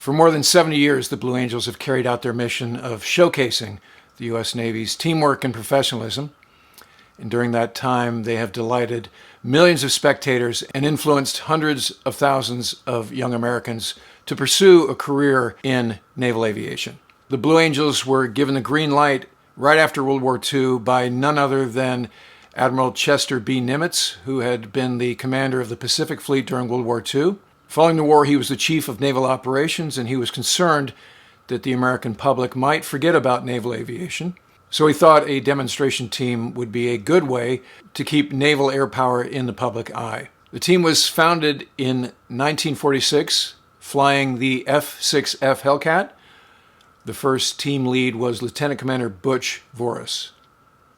For more than 70 years, the Blue Angels have carried out their mission of showcasing the U.S. Navy's teamwork and professionalism. And during that time, they have delighted millions of spectators and influenced hundreds of thousands of young Americans to pursue a career in naval aviation. The Blue Angels were given the green light right after World War II by none other than Admiral Chester B. Nimitz, who had been the commander of the Pacific Fleet during World War II. Following the war, he was the chief of naval operations, and he was concerned that the American public might forget about naval aviation. So he thought a demonstration team would be a good way to keep naval air power in the public eye. The team was founded in 1946, flying the F-6F Hellcat. The first team lead was Lieutenant Commander Butch Voris.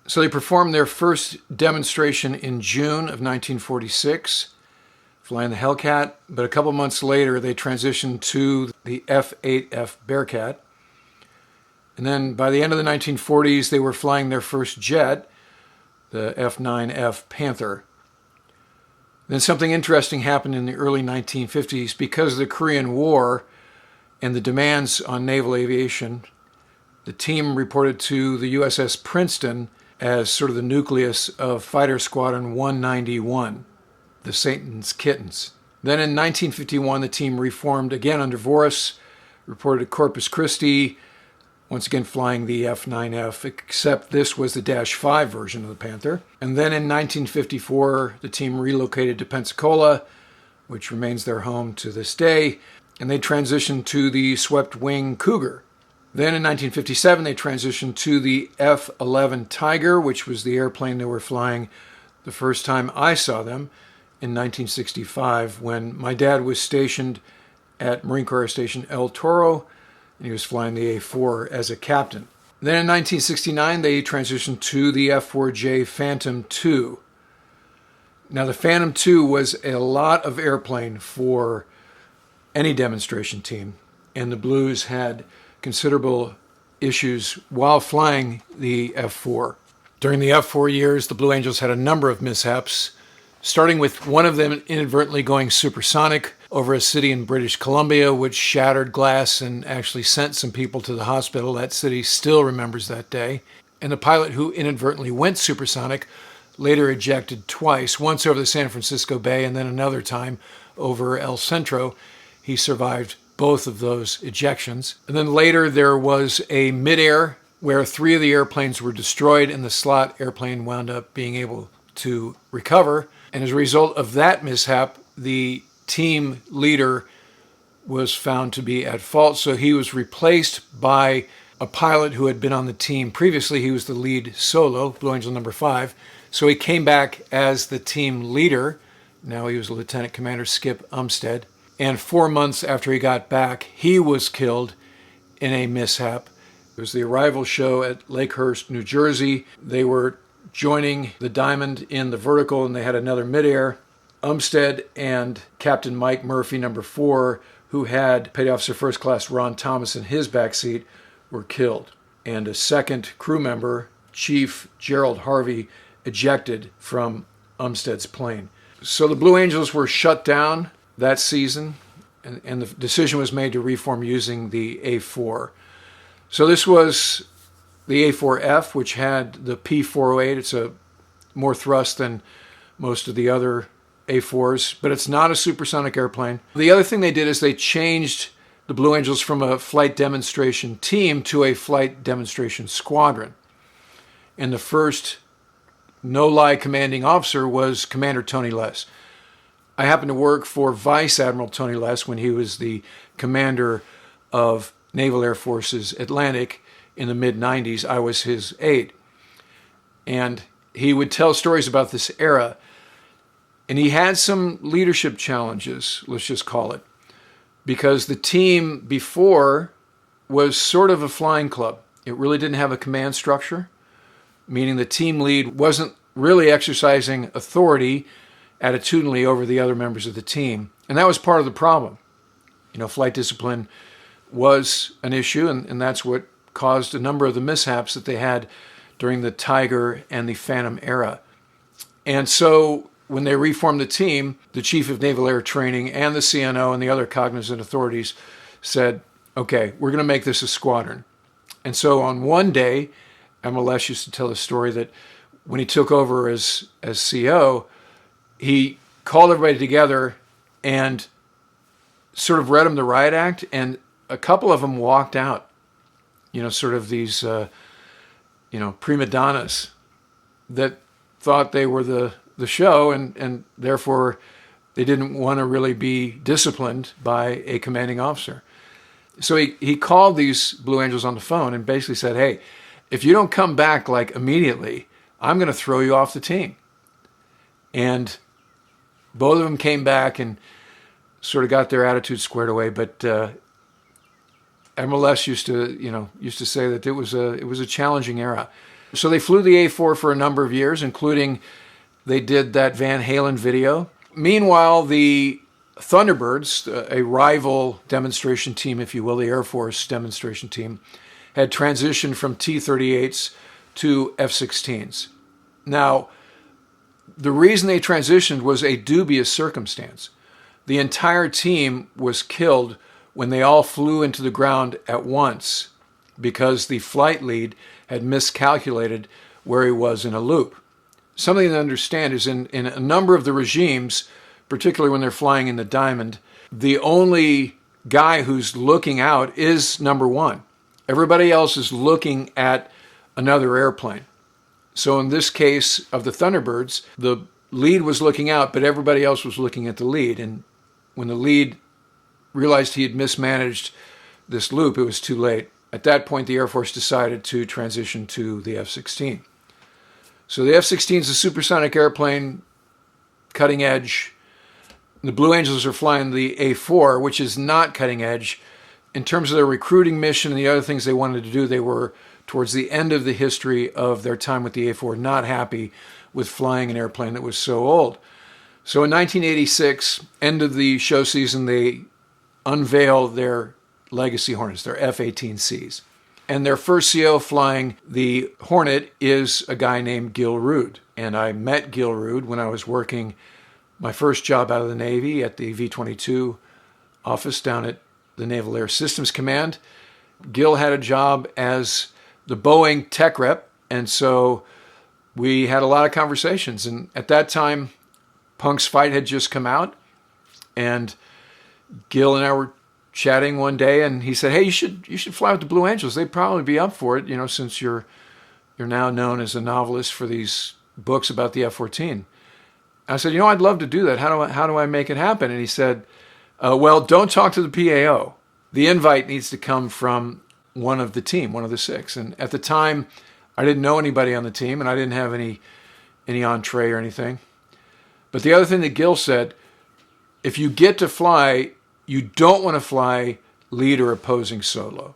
So they performed their first demonstration in June of 1946, flying the Hellcat, but a couple months later they transitioned to the F-8F Bearcat. And then by the end of the 1940s, they were flying their first jet, the F-9F Panther. Then something interesting happened in the early 1950s. Because of the Korean War and the demands on naval aviation, the team reported to the USS Princeton as sort of the nucleus of Fighter Squadron 191, the Satan's Kittens. Then in 1951, the team reformed again under Voris, reported to Corpus Christi, once again flying the F-9F, except this was the Dash 5 version of the Panther. And then in 1954, the team relocated to Pensacola, which remains their home to this day, and they transitioned to the swept-wing Cougar. Then in 1957, they transitioned to the F-11 Tiger, which was the airplane they were flying the first time I saw them in 1965, when my dad was stationed at Marine Corps Station El Toro, and he was flying the A-4 as a captain. Then in 1969, they transitioned to the F-4J Phantom II. Now, the Phantom II was a lot of airplane for any demonstration team, and the Blues had considerable issues while flying the F-4. During the F-4 years, the Blue Angels had a number of mishaps, starting with one of them inadvertently going supersonic over a city in British Columbia, which shattered glass and actually sent some people to the hospital. That city still remembers that day. And the pilot who inadvertently went supersonic later ejected twice, once over the San Francisco Bay and then another time over El Centro. He survived both of those ejections. And then later there was a midair where 3 of the airplanes were destroyed and the slot airplane wound up being able to recover. And as a result of that mishap, the team leader was found to be at fault. So he was replaced by a pilot who had been on the team previously. He was the lead solo, Blue Angel number 5. So he came back as the team leader. Now he was Lieutenant Commander Skip Umstead. And 4 months after he got back, he was killed in a mishap. It was the arrival show at Lakehurst, New Jersey. They were joining the Diamond in the vertical, and they had another midair. Umstead and Captain Mike Murphy, number 4, who had Petty Officer First Class Ron Thomas in his backseat, were killed. And a second crew member, Chief Gerald Harvey, ejected from Umstead's plane. So the Blue Angels were shut down that season, and the decision was made to reform using the A-4. So this was the A-4F, which had the P-408. It's a more thrust than most of the other A-4s, but it's not a supersonic airplane. The other thing they did is they changed the Blue Angels from a flight demonstration team to a flight demonstration squadron. And the first no-lie commanding officer was Commander Tony Less. I happened to work for Vice Admiral Tony Less when he was the commander of Naval Air Forces Atlantic in the mid-90s. I was his aide. And he would tell stories about this era. And he had some leadership challenges, let's just call it, because the team before was sort of a flying club. It really didn't have a command structure, meaning the team lead wasn't really exercising authority attitudinally over the other members of the team. And that was part of the problem. You know, flight discipline was an issue, and that's what caused a number of the mishaps that they had during the Tiger and the Phantom era. And so when they reformed the team, the Chief of Naval Air Training and the CNO and the other cognizant authorities said, okay, we're going to make this a squadron. And so on one day, MLS used to tell the story that when he took over as CO, he called everybody together and sort of read them the riot act, and a couple of them walked out, sort of these, prima donnas that thought they were the show, and therefore they didn't want to really be disciplined by a commanding officer. So he called these Blue Angels on the phone and basically said, hey, if you don't come back like immediately, I'm going to throw you off the team. And both of them came back and sort of got their attitude squared away. But MLS used to say that it was a challenging era. So they flew the A4 for a number of years, including they did that Van Halen video. Meanwhile, the Thunderbirds, a rival demonstration team, if you will, the Air Force demonstration team, had transitioned from T-38s to F-16s. Now, the reason they transitioned was a dubious circumstance. The entire team was killed when they all flew into the ground at once because the flight lead had miscalculated where he was in a loop. Something to understand is in a number of the regimes, particularly when they're flying in the diamond, the only guy who's looking out is number one. Everybody else is looking at another airplane. So in this case of the Thunderbirds, the lead was looking out, but everybody else was looking at the lead. And when the lead realized he had mismanaged this loop, it was too late. At that point, the Air Force decided to transition to the F-16. So the F-16 is a supersonic airplane, cutting edge. The Blue Angels are flying the A4, which is not cutting edge. In terms of their recruiting mission and the other things they wanted to do, they were, towards the end of the history of their time with the A4, not happy with flying an airplane that was so old. So in 1986, end of the show season, they unveiled their legacy Hornets, their F-18Cs. And their first CO flying the Hornet is a guy named Gil Rude. And I met Gil Rude when I was working my first job out of the Navy at the V-22 office down at the Naval Air Systems Command. Gil had a job as the Boeing tech rep, and so we had a lot of conversations. And at that time, Punk's Fight had just come out, and Gil and I were chatting one day, and he said, hey, you should fly with the Blue Angels. They'd probably be up for it, since you're now known as a novelist for these books about the F-14. I said, I'd love to do that. How do I make it happen? And he said, well, don't talk to the PAO. The invite needs to come from one of the team, one of the six. And at the time, I didn't know anybody on the team, and I didn't have any entree or anything. But the other thing that Gil said, if you get to fly, you don't want to fly lead or opposing solo.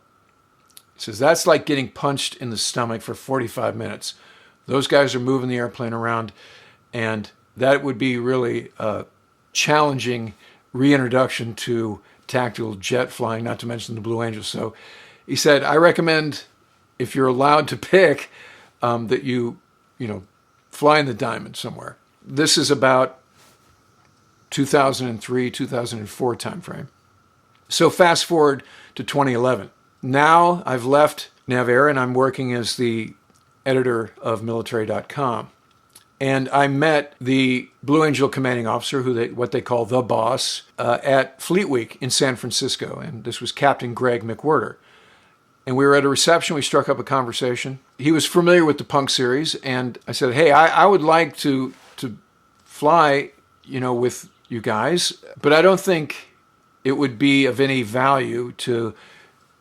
He says, that's like getting punched in the stomach for 45 minutes. Those guys are moving the airplane around, and that would be really a challenging reintroduction to tactical jet flying, not to mention the Blue Angels. So he said, I recommend, if you're allowed to pick, that you fly in the diamond somewhere. This is about 2003, 2004 timeframe. So fast forward to 2011. Now I've left NavAir and I'm working as the editor of military.com. And I met the Blue Angel commanding officer, what they call the boss, at Fleet Week in San Francisco. And this was Captain Greg McWhirter. And we were at a reception. We struck up a conversation. He was familiar with the Punk series. And I said, hey, I would like to fly, with you guys. But I don't think it would be of any value to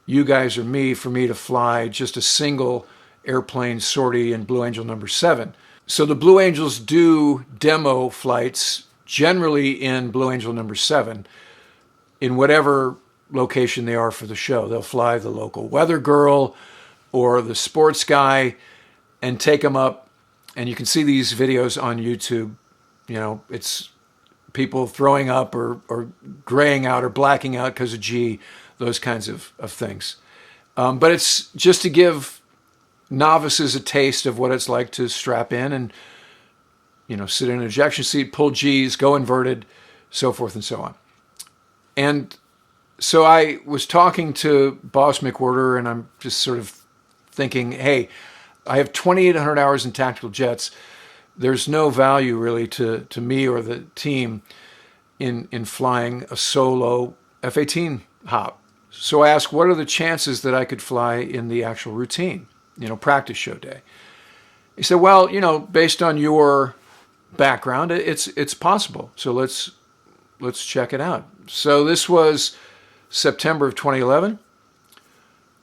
you guys or me for me to fly just a single airplane sortie in Blue Angel number 7. So the Blue Angels do demo flights generally in Blue Angel number 7 in whatever location they are for the show. They'll fly the local weather girl or the sports guy and take them up. And you can see these videos on YouTube. It's people throwing up or graying out or blacking out because of G, those kinds of things. But it's just to give novices a taste of what it's like to strap in and, sit in an ejection seat, pull Gs, go inverted, so forth and so on. And So I was talking to Boss McWhorter, and I'm just sort of thinking, hey, I have 2,800 hours in tactical jets. There's no value really to me or the team in flying a solo F-18 hop. So I asked, what are the chances that I could fly in the actual routine, practice show day? He said, well, based on your background, it's possible. So let's check it out. So this was September of 2011.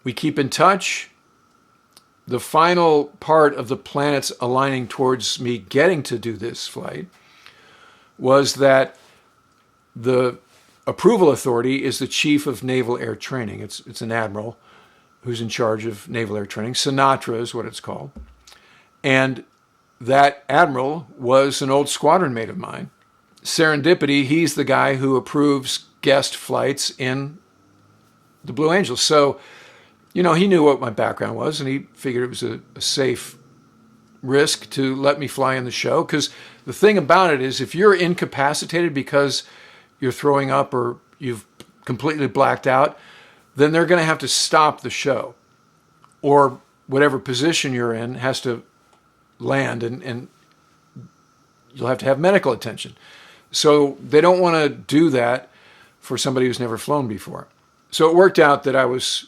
We keep in touch. The final part of the planets aligning towards me getting to do this flight was that the approval authority is the Chief of Naval Air Training. It's an admiral who's in charge of naval air training. Sinatra is what it's called. And that admiral was an old squadron mate of mine. Serendipity, he's the guy who approves guest flights in the Blue Angels. So, he knew what my background was, and he figured it was a safe risk to let me fly in the show. Because the thing about it is, if you're incapacitated because you're throwing up or you've completely blacked out, then they're going to have to stop the show. Or whatever position you're in has to land, and you'll have to have medical attention. So they don't want to do that for somebody who's never flown before. So it worked out that I was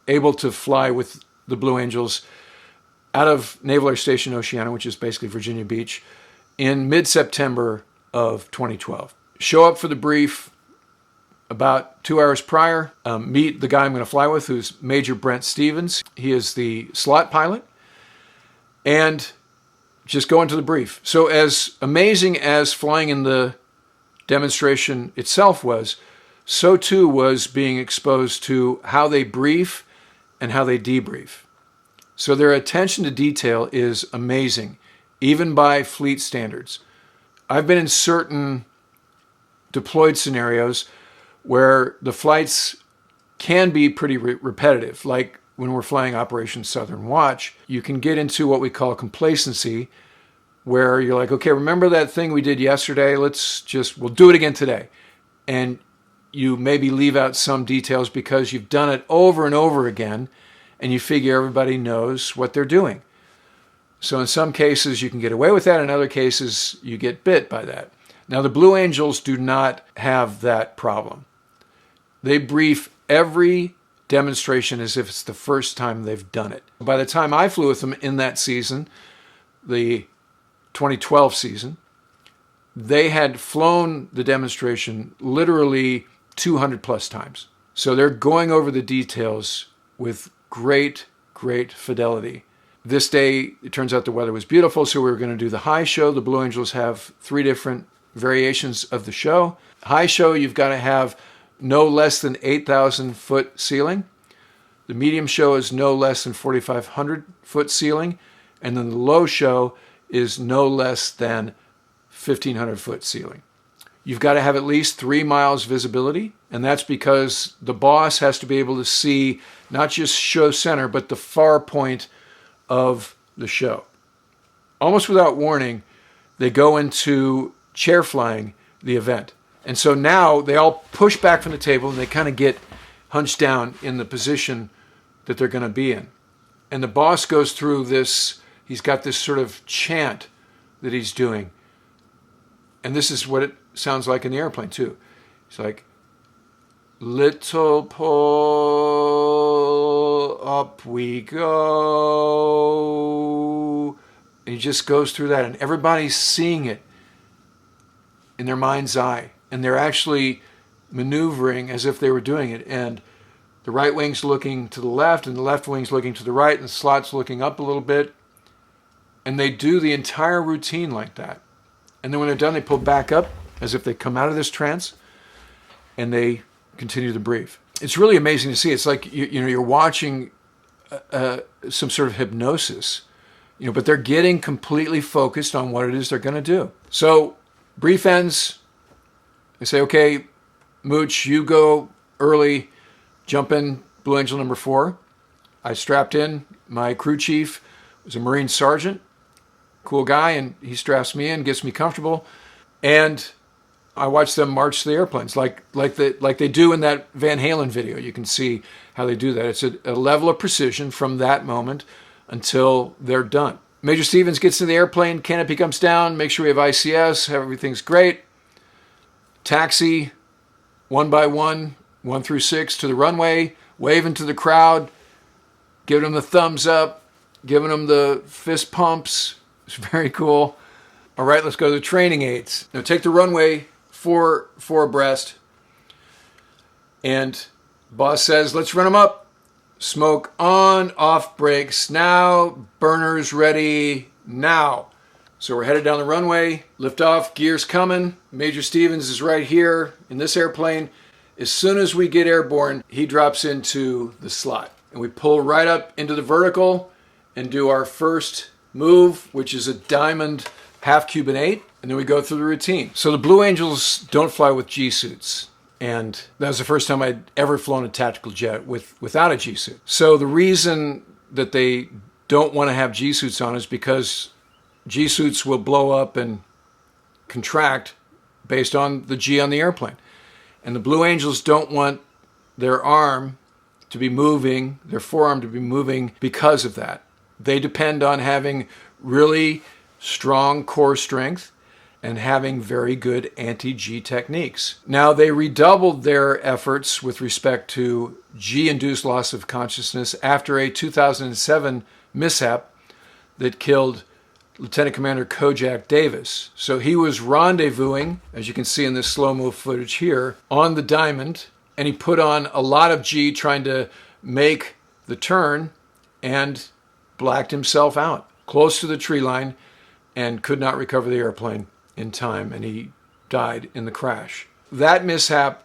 able to fly with the Blue Angels out of Naval Air Station Oceana, which is basically Virginia Beach, in mid-September of 2012. Show up for the brief about 2 hours prior, meet the guy I'm going to fly with, who's Major Brent Stevens. He is the slot pilot, and just go into the brief. So as amazing as flying in the demonstration itself was, so too was being exposed to how they brief and how they debrief. So their attention to detail is amazing, even by fleet standards. I've been in certain deployed scenarios where the flights can be pretty repetitive, like when we're flying Operation Southern Watch. You can get into what we call complacency, where you're like, okay, remember that thing we did yesterday? We'll do it again today. And you maybe leave out some details because you've done it over and over again, and you figure everybody knows what they're doing. So in some cases, you can get away with that. In other cases, you get bit by that. Now, the Blue Angels do not have that problem. They brief every demonstration as if it's the first time they've done it. By the time I flew with them in that season, the 2012 season, they had flown the demonstration literally 200 plus times. So they're going over the details with great fidelity. This day, it turns out the weather was beautiful, so we were going to do the high show. The Blue Angels have 3 different variations of the show. High show, you've got to have no less than 8,000 foot ceiling. The medium show is no less than 4,500 foot ceiling. And then the low show is no less than 1,500 foot ceiling. You've got to have at least 3 miles visibility, and that's because the boss has to be able to see not just show center, but the far point of the show. Almost without warning, they go into chair flying the event. And so now they all push back from the table and they kind of get hunched down in the position that they're going to be in. And the boss goes through this, he's got this sort of chant that he's doing. And this is what it sounds like in the airplane too. It's like, little pull, up we go. And he just goes through that, and everybody's seeing it in their mind's eye. And they're actually maneuvering as if they were doing it. And the right wing's looking to the left, and the left wing's looking to the right, and the slot's looking up a little bit. And they do the entire routine like that. And then when they're done, they pull back up as if they come out of this trance, and they continue the brief. It's really amazing to see. It's like you're watching some sort of hypnosis, but they're getting completely focused on what it is they're going to do. So brief ends. They say, okay, Mooch, you go early, jump in Blue Angel number 4. I strapped in. My crew chief was a Marine sergeant, cool guy, and he straps me in, gets me comfortable. And I watched them march the airplanes like they do in that Van Halen video. You can see how they do that. It's a level of precision from that moment until they're done. Major Stevens gets in the airplane, canopy comes down, make sure we have ICS, everything's great. Taxi, one by one, 1 through 6 to the runway, waving to the crowd, giving them the thumbs up, giving them the fist pumps. It's very cool. All right, let's go to the training aids. Now take the runway four abreast, and boss says, let's run them up. Smoke on, off brakes now, burners ready now. So we're headed down the runway, lift off, gears coming. Major Stevens is right here in this airplane. As soon as we get airborne, he drops into the slot. And we pull right up into the vertical and do our first move, which is a diamond half Cuban 8. And then we go through the routine. So the Blue Angels don't fly with G-suits. And that was the first time I'd ever flown a tactical jet without a G-suit. So the reason that they don't want to have G-suits on is because G-suits will blow up and contract based on the G on the airplane. And the Blue Angels don't want their arm to be moving, their forearm to be moving because of that. They depend on having really strong core strength and having very good anti-G techniques. Now, they redoubled their efforts with respect to G-induced loss of consciousness after a 2007 mishap that killed Lieutenant Commander Kojak Davis. So he was rendezvousing, as you can see in this slow-mo footage here, on the diamond, and he put on a lot of G trying to make the turn and blacked himself out close to the tree line and could not recover the airplane in time, and he died in the crash. That mishap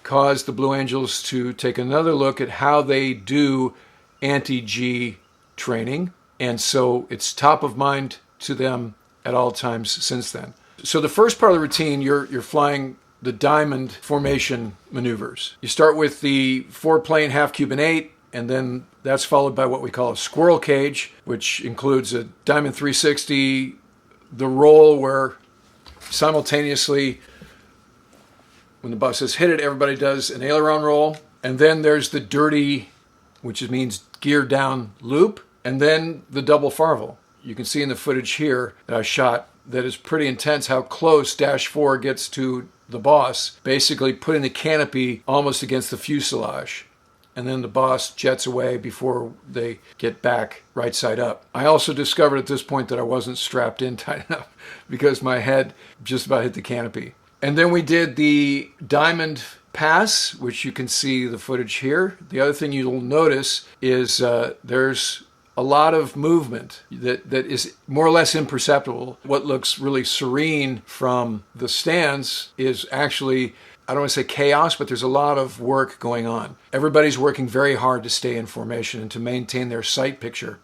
caused the Blue Angels to take another look at how they do anti-G training, and so it's top of mind to them at all times since then. So the first part of the routine, you're flying the diamond formation maneuvers. You start with the 4-plane half Cuban 8, and then that's followed by what we call a squirrel cage, which includes a diamond 360, the roll where simultaneously, when the bus says hit it, everybody does an aileron roll. And then there's the dirty, which means gear down loop. And then the double farvel. You can see in the footage here that I shot that is pretty intense how close Dash 4 gets to the boss, basically putting the canopy almost against the fuselage. And then the boss jets away before they get back right side up. I also discovered at this point that I wasn't strapped in tight enough because my head just about hit the canopy. And then we did the diamond pass, which you can see the footage here. The other thing you'll notice is there's a lot of movement that is more or less imperceptible. What looks really serene from the stands is actually, I don't want to say chaos, but there's a lot of work going on. Everybody's working very hard to stay in formation and to maintain their sight picture.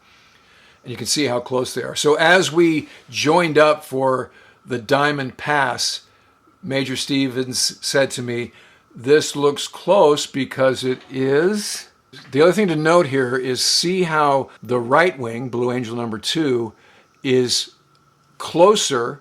And you can see how close they are. So as we joined up for the diamond pass, Major Stevens said to me, this looks close because it is. The other thing to note here is see how the right wing, Blue Angel number 2, is closer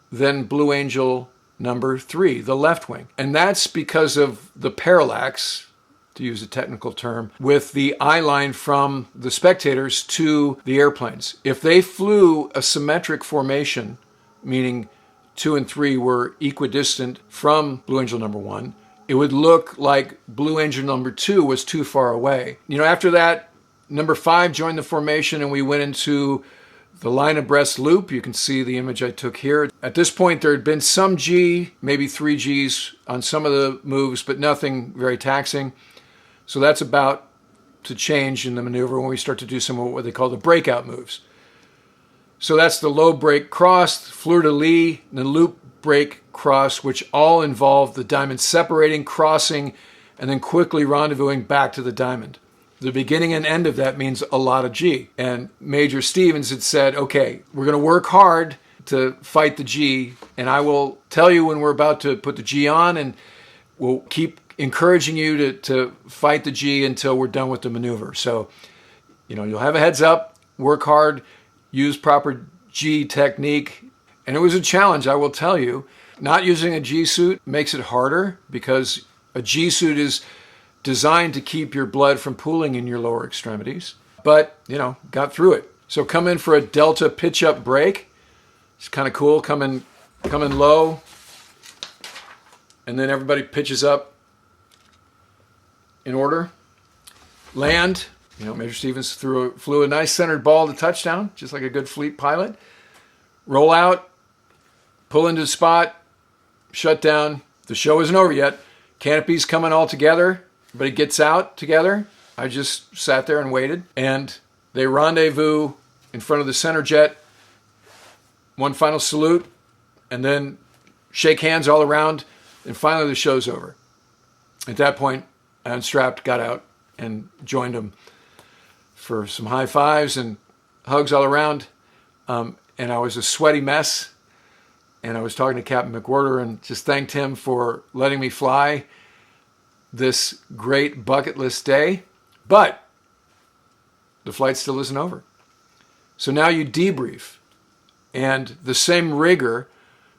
than Blue Angel number 3, the left wing. And that's because of the parallax, to use a technical term, with the eye line from the spectators to the airplanes. If they flew a symmetric formation, meaning 2 and 3 were equidistant from Blue Angel number 1, it would look like Blue Angel number 2 was too far away. You know, after that, number 5 joined the formation and we went into the line abreast loop. You can see the image I took here. At this point, there had been some G, maybe 3 Gs on some of the moves, but nothing very taxing. So that's about to change in the maneuver when we start to do some of what they call the breakout moves. So that's the low brake cross, fleur-de-lis, and the loop brake cross, which all involve the diamond separating, crossing, and then quickly rendezvousing back to the diamond. The beginning and end of that means a lot of G. And Major Stevens had said, okay, we're going to work hard to fight the G, and I will tell you when we're about to put the G on, and we'll keep encouraging you to fight the G until we're done with the maneuver. So, you know, you'll have a heads up, work hard, use proper G technique. And it was a challenge, I will tell you. Not using a G suit makes it harder because a G suit is designed to keep your blood from pooling in your lower extremities. But, got through it. So come in for a delta pitch up break. It's kind of cool. Come in low, and then everybody pitches up in order. Land. Major Stevens flew a nice centered ball to touchdown, just like a good fleet pilot. Roll out, pull into the spot, shut down. The show isn't over yet. Canopies coming all together. Everybody gets out together. I just sat there and waited. And they rendezvous in front of the center jet. One final salute. And then shake hands all around. And finally the show's over. At that point, I unstrapped, got out, and joined them for some high fives and hugs all around. And I was a sweaty mess. And I was talking to Captain McWhorter and just thanked him for letting me fly this great bucket list day. But the flight still isn't over. So now you debrief. And the same rigor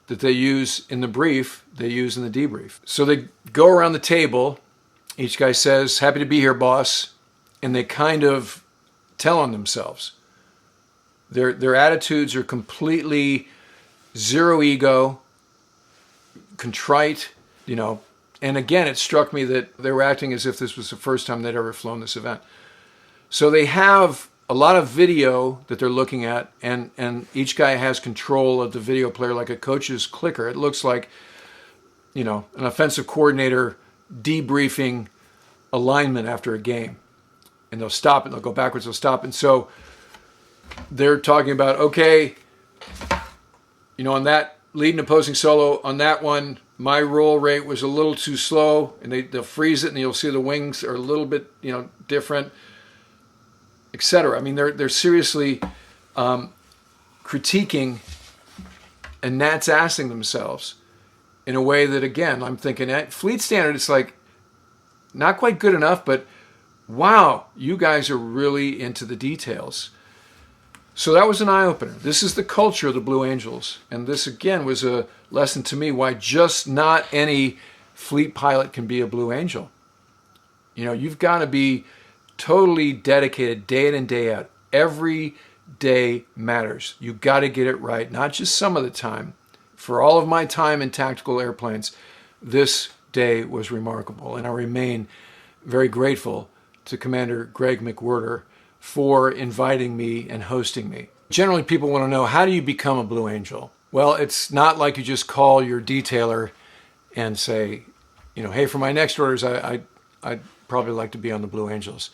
that they use in the brief, they use in the debrief. So they go around the table. Each guy says, "Happy to be here, boss." And they kind of tell on themselves. Their attitudes are completely zero ego, contrite, And again, it struck me that they were acting as if this was the first time they'd ever flown this event. So they have a lot of video that they're looking at, and each guy has control of the video player like a coach's clicker. It looks like, an offensive coordinator debriefing alignment after a game. And they'll stop and they'll go backwards, they'll stop. And so they're talking about, okay, on that lead and opposing solo, on that one, my roll rate was a little too slow, and they'll freeze it, and you'll see the wings are a little bit, different, etc. I mean, they're seriously critiquing and Nat's assing themselves in a way that, again, I'm thinking at fleet standard, it's like not quite good enough, but wow, you guys are really into the details. So that was an eye-opener. This is the culture of the Blue Angels. And this, again, was a lesson to me why just not any fleet pilot can be a Blue Angel. You've got to be totally dedicated day in and day out. Every day matters. You've got to get it right, not just some of the time. For all of my time in tactical airplanes, this day was remarkable. And I remain very grateful to Commander Greg McWhorter for inviting me and hosting me. Generally, people want to know, how do you become a Blue Angel? Well, it's not like you just call your detailer and say, hey, for my next orders, I'd probably like to be on the Blue Angels.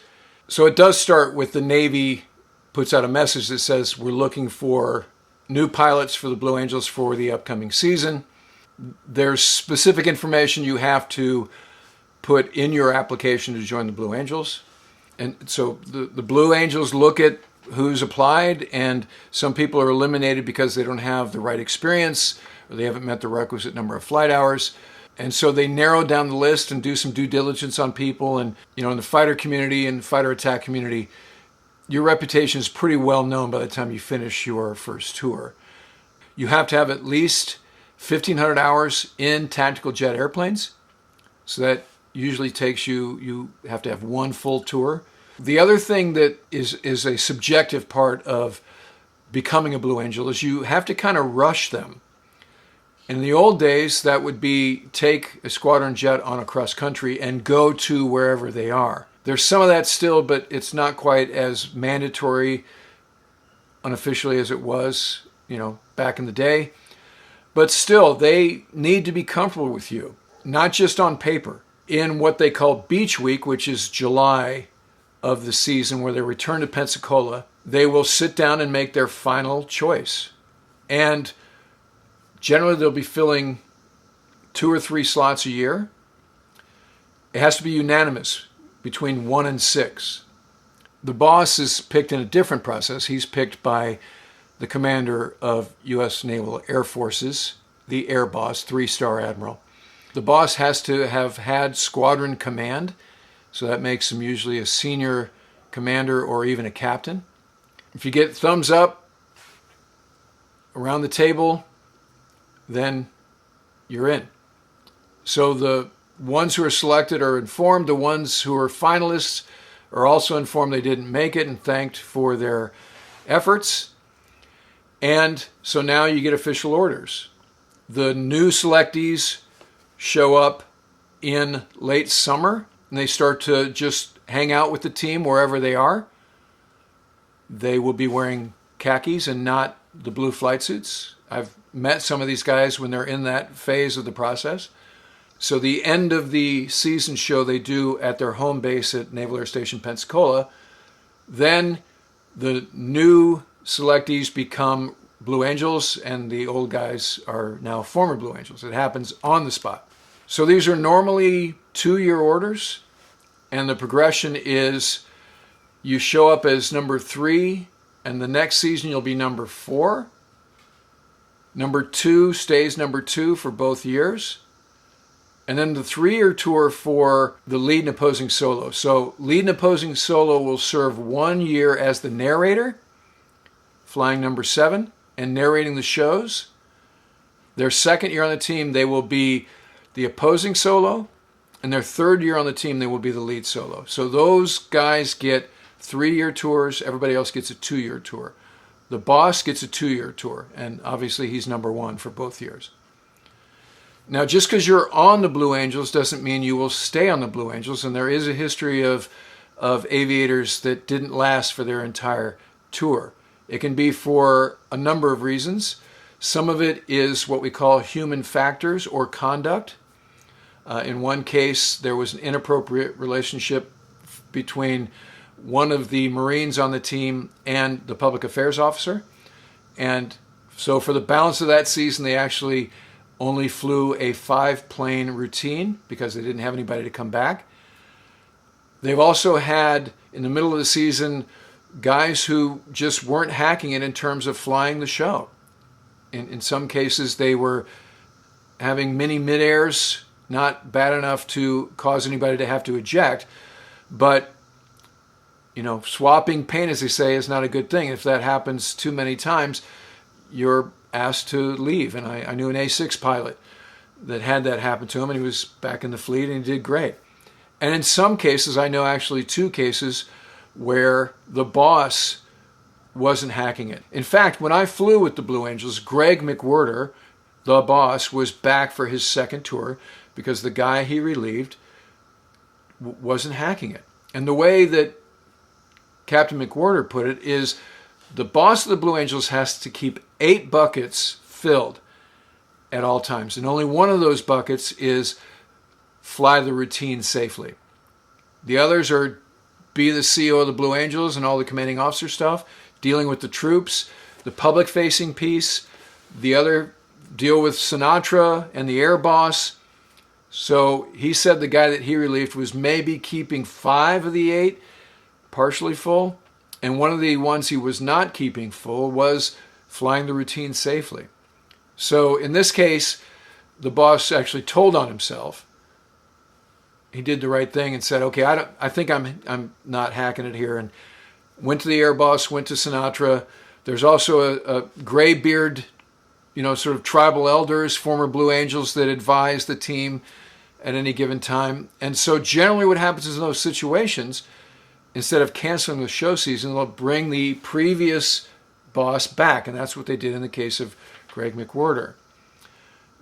So it does start with the Navy puts out a message that says we're looking for new pilots for the Blue Angels for the upcoming season. There's specific information you have to put in your application to join the Blue Angels. And so the Blue Angels look at who's applied, and some people are eliminated because they don't have the right experience or they haven't met the requisite number of flight hours. And so they narrow down the list and do some due diligence on people. And, in the fighter community and fighter attack community, your reputation is pretty well known by the time you finish your first tour. You have to have at least 1,500 hours in tactical jet airplanes. So that usually takes you have to have one full tour. The other thing that is a subjective part of becoming a Blue Angel is you have to kind of rush them. In the old days, that would be take a squadron jet on a cross country and go to wherever they are. There's some of that still, but it's not quite as mandatory unofficially as it was, back in the day. But still, they need to be comfortable with you, not just on paper. In what they call Beach Week, which is July of the season, where they return to Pensacola, they will sit down and make their final choice. And generally, they'll be filling 2 or 3 slots a year. It has to be unanimous between 1 and 6. The boss is picked in a different process. He's picked by the commander of U.S. Naval Air Forces, the Air Boss, 3-star admiral. The boss has to have had squadron command, so that makes him usually a senior commander or even a captain. If you get thumbs up around the table, then you're in. So the ones who are selected are informed. The ones who are finalists are also informed they didn't make it and thanked for their efforts. And so now you get official orders. The new selectees show up in late summer and they start to just hang out with the team wherever they are. They will be wearing khakis and not the blue flight suits. I've met some of these guys when they're in that phase of the process. So the end of the season show they do at their home base at Naval Air Station Pensacola. Then the new selectees become Blue Angels and the old guys are now former Blue Angels. It happens on the spot. So these are normally 2-year orders, and the progression is you show up as number 3, and the next season you'll be number 4. Number 2 stays number 2 for both years. And then the 3-year tour for the lead and opposing solo. So lead and opposing solo will serve 1 year as the narrator, flying number 7, and narrating the shows. Their second year on the team, they will be the opposing solo. And their third year on the team, they will be the lead solo. So those guys get 3-year tours. Everybody else gets a 2-year tour. The boss gets a 2-year tour. And obviously he's number 1 for both years. Now, just because you're on the Blue Angels doesn't mean you will stay on the Blue Angels. And there is a history of aviators that didn't last for their entire tour. It can be for a number of reasons. Some of it is what we call human factors or conduct. In one case, there was an inappropriate relationship between one of the Marines on the team and the public affairs officer. And so for the balance of that season, they actually only flew a 5-plane routine because they didn't have anybody to come back. They've also had, in the middle of the season, guys who just weren't hacking it in terms of flying the show. In some cases, they were having mini mid-airs, not bad enough to cause anybody to have to eject, but swapping paint, as they say, is not a good thing. If that happens too many times, you're asked to leave. And I knew an A6 pilot that had that happen to him, and he was back in the fleet, and he did great. And in some cases, I know actually 2 cases where the boss wasn't hacking it. In fact, when I flew with the Blue Angels, Greg McWhirter, the boss, was back for his second tour because the guy he relieved wasn't hacking it. And the way that Captain McWhirter put it is the boss of the Blue Angels has to keep 8 buckets filled at all times. And only one of those buckets is fly the routine safely. The others are be the CEO of the Blue Angels and all the commanding officer stuff, dealing with the troops, the public-facing piece. The other deal with Sinatra and the air boss. So he said the guy that he relieved was maybe keeping 5 of the 8 partially full. And one of the ones he was not keeping full was flying the routine safely. So in this case, the boss actually told on himself. He did the right thing and said, okay, I think I'm not hacking it here. And went to the air boss, went to Sinatra. There's also a gray beard, sort of tribal elders, former Blue Angels that advise the team at any given time. And so generally what happens is in those situations, instead of canceling the show season, they'll bring the previous boss back. And that's what they did in the case of Greg McWhirter.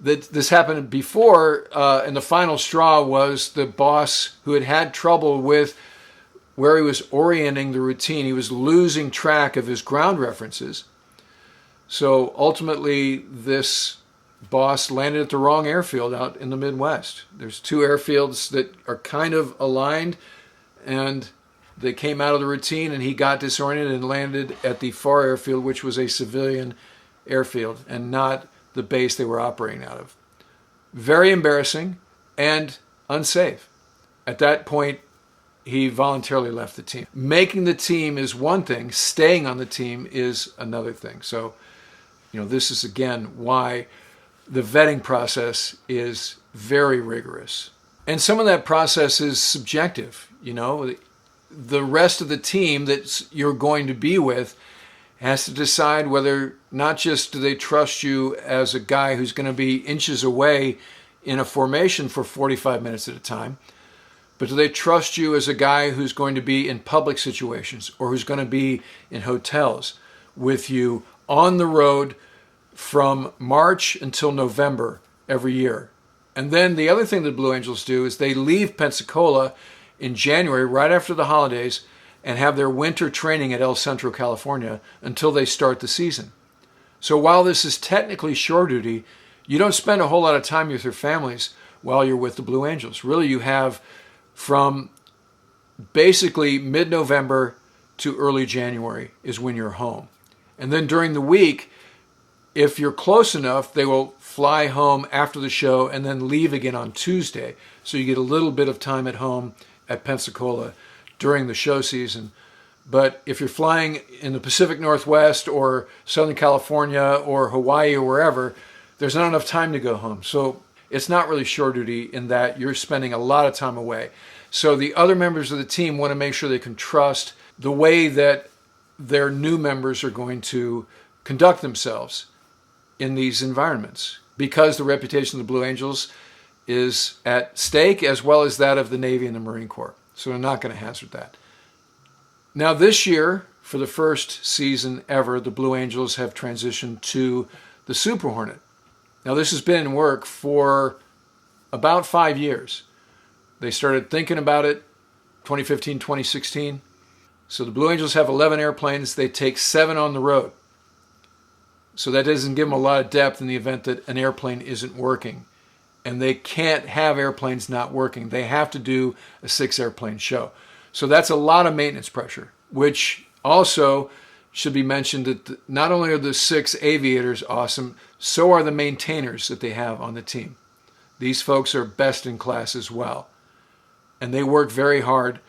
This happened before, and the final straw was the boss who had trouble with where he was orienting the routine. He was losing track of his ground references. So ultimately, this boss landed at the wrong airfield out in the Midwest. There's 2 airfields that are kind of aligned, and they came out of the routine, and he got disoriented and landed at the far airfield, which was a civilian airfield and not the base they were operating out of. Very embarrassing and unsafe. At that point, he voluntarily left the team. Making the team is one thing. Staying on the team is another thing. So, this is, again, why the vetting process is very rigorous. And some of that process is subjective. The rest of the team that you're going to be with has to decide whether not just do they trust you as a guy who's going to be inches away in a formation for 45 minutes at a time, but do they trust you as a guy who's going to be in public situations or who's going to be in hotels with you on the road from March until November every year. And then the other thing that Blue Angels do is they leave Pensacola in January, right after the holidays, and have their winter training at El Centro, California, until they start the season. So while this is technically shore duty, you don't spend a whole lot of time with your families while you're with the Blue Angels. Really, you have from basically mid-November to early January is when you're home. And then during the week, if you're close enough, they will fly home after the show and then leave again on Tuesday. So you get a little bit of time at home at Pensacola during the show season. But if you're flying in the Pacific Northwest or Southern California or Hawaii or wherever, there's not enough time to go home. So it's not really shore duty in that you're spending a lot of time away. So the other members of the team want to make sure they can trust the way that their new members are going to conduct themselves in these environments, because the reputation of the Blue Angels is at stake, as well as that of the Navy and the Marine Corps. So they're not going to hazard that. Now this year, for the first season ever, the Blue Angels have transitioned to the Super Hornet. Now this has been in work for about 5 years. They started thinking about it 2015, 2016. So the Blue Angels have 11 airplanes. They take 7 on the road. So that doesn't give them a lot of depth in the event that an airplane isn't working. And they can't have airplanes not working. They have to do a 6-airplane show. So that's a lot of maintenance pressure, which also should be mentioned that not only are the 6 aviators awesome, so are the maintainers that they have on the team. These folks are best in class as well. And they work very hard.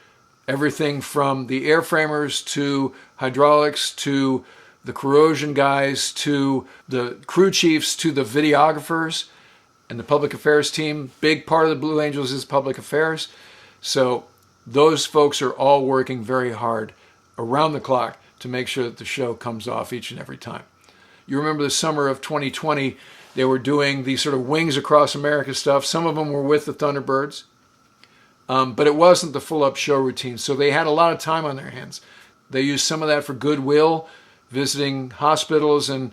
Everything from the airframers to hydraulics to the corrosion guys to the crew chiefs to the videographers and the public affairs team. Big part of the Blue Angels is public affairs. So those folks are all working very hard around the clock to make sure that the show comes off each and every time. You remember the summer of 2020, they were doing these sort of Wings Across America stuff. Some of them were with the Thunderbirds, but it wasn't the full-up show routine. So they had a lot of time on their hands. They used some of that for goodwill, visiting hospitals and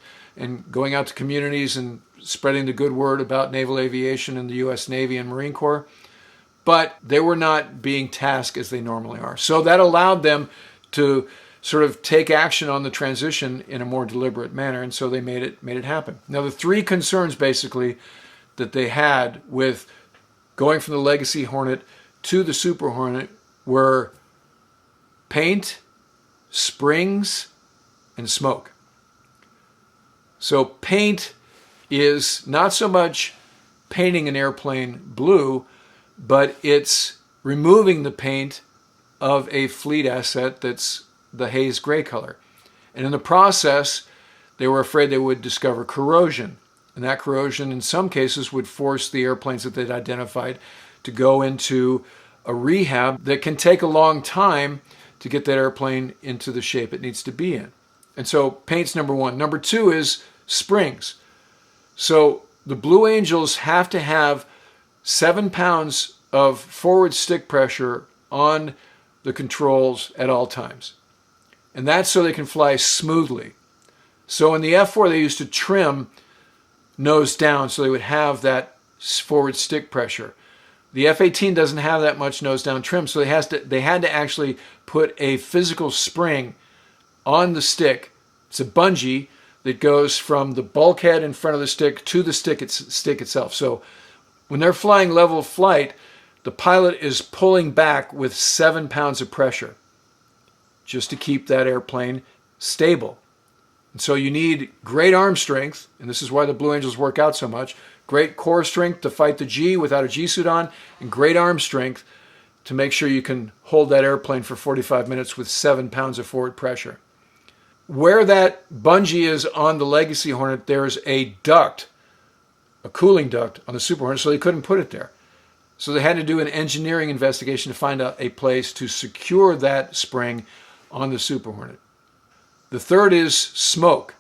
going out to communities and spreading the good word about naval aviation in the U.S. Navy and Marine Corps. But they were not being tasked as they normally are. So that allowed them to sort of take action on the transition in a more deliberate manner, and so they made it happen. Now, the 3 concerns basically that they had with going from the Legacy Hornet to the Super Hornet were paint, springs, and smoke. So paint is not so much painting an airplane blue, but it's removing the paint of a fleet asset that's the haze gray color. And in the process, they were afraid they would discover corrosion. And that corrosion, in some cases, would force the airplanes that they'd identified to go into a rehab that can take a long time to get that airplane into the shape it needs to be in. And so paint's number 1. Number 2 is springs. So the Blue Angels have to have 7 pounds of forward stick pressure on the controls at all times. And that's so they can fly smoothly. So in the F4, they used to trim nose down so they would have that forward stick pressure. The F-18 doesn't have that much nose down trim, so they had to actually put a physical spring on the stick. It's a bungee that goes from the bulkhead in front of the stick to the stick itself. So when they're flying level flight, the pilot is pulling back with 7 pounds of pressure just to keep that airplane stable. And so you need great arm strength, and this is why the Blue Angels work out so much, great core strength to fight the G without a G suit on, and great arm strength to make sure you can hold that airplane for 45 minutes with 7 pounds of forward pressure. Where that bungee is on the Legacy Hornet, there's a duct, a cooling duct on the Super Hornet, so they couldn't put it there. So they had to do an engineering investigation to find out a place to secure that spring on the Super Hornet. The third is smoke.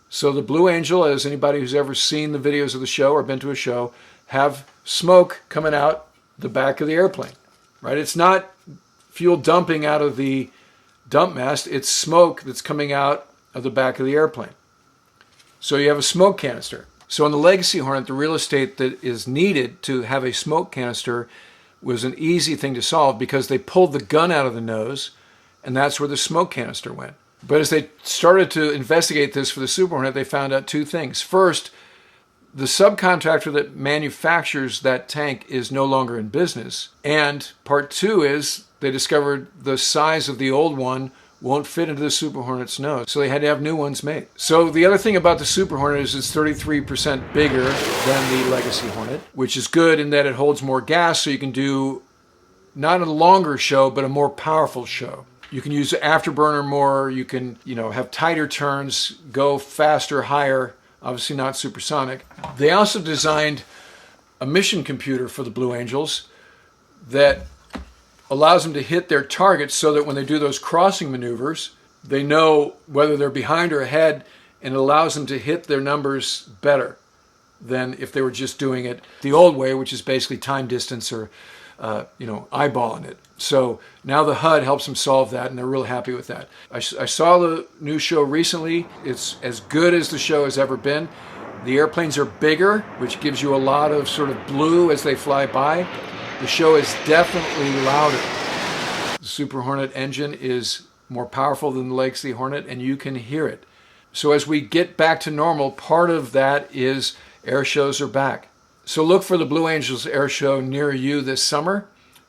So the Blue Angel, as anybody who's ever seen the videos of the show or been to a show, have smoke coming out the back of the airplane, right? It's not fuel dumping out of the dump mast, it's smoke that's coming out of the back of the airplane. So you have a smoke canister. So in the Legacy Hornet, the real estate that is needed to have a smoke canister was an easy thing to solve because they pulled the gun out of the nose, and that's where the smoke canister went. But as they started to investigate this for the Super Hornet, they found out two things. First, the subcontractor that manufactures that tank is no longer in business. And part two is they discovered the size of the old one won't fit into the Super Hornet's nose. So they had to have new ones made. So the other thing about the Super Hornet is it's 33% bigger than the Legacy Hornet, which is good in that it holds more gas, so you can do not a longer show, but a more powerful show. You can use the afterburner more, you can, have tighter turns, go faster, higher, obviously not supersonic. They also designed a mission computer for the Blue Angels that allows them to hit their targets so that when they do those crossing maneuvers, they know whether they're behind or ahead, and it allows them to hit their numbers better than if they were just doing it the old way, which is basically time distance or eyeballing it. So now the HUD helps them solve that, and they're really happy with that. I saw the new show recently. It's as good as the show has ever been. The airplanes are bigger, which gives you a lot of sort of blue as they fly by. The show is definitely louder. The Super Hornet engine is more powerful than the Legacy Hornet, and you can hear it. So as we get back to normal, part of that is air shows are back. So look for the Blue Angels air show near you this summer.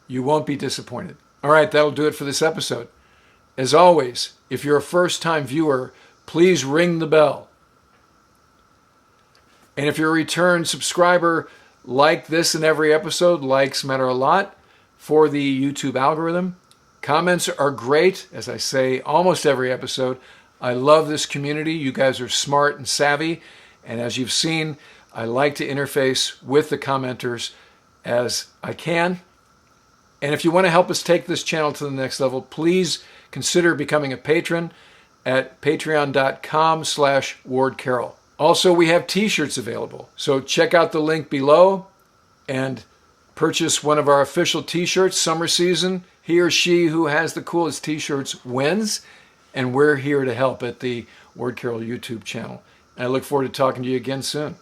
You won't be disappointed. All right, that'll do it for this episode. As always, if you're a first-time viewer, please ring the bell. And if you're a return subscriber, like this in every episode. Likes matter a lot for the YouTube algorithm. Comments are great, as I say almost every episode. I love this community. You guys are smart and savvy. And as you've seen, I like to interface with the commenters as I can. And if you want to help us take this channel to the next level, please consider becoming a patron at patreon.com/WardCarroll. Also, we have t-shirts available. So check out the link below and purchase one of our official t-shirts. Summer season, he or she who has the coolest t-shirts wins. And we're here to help at the Ward Carroll YouTube channel. And I look forward to talking to you again soon.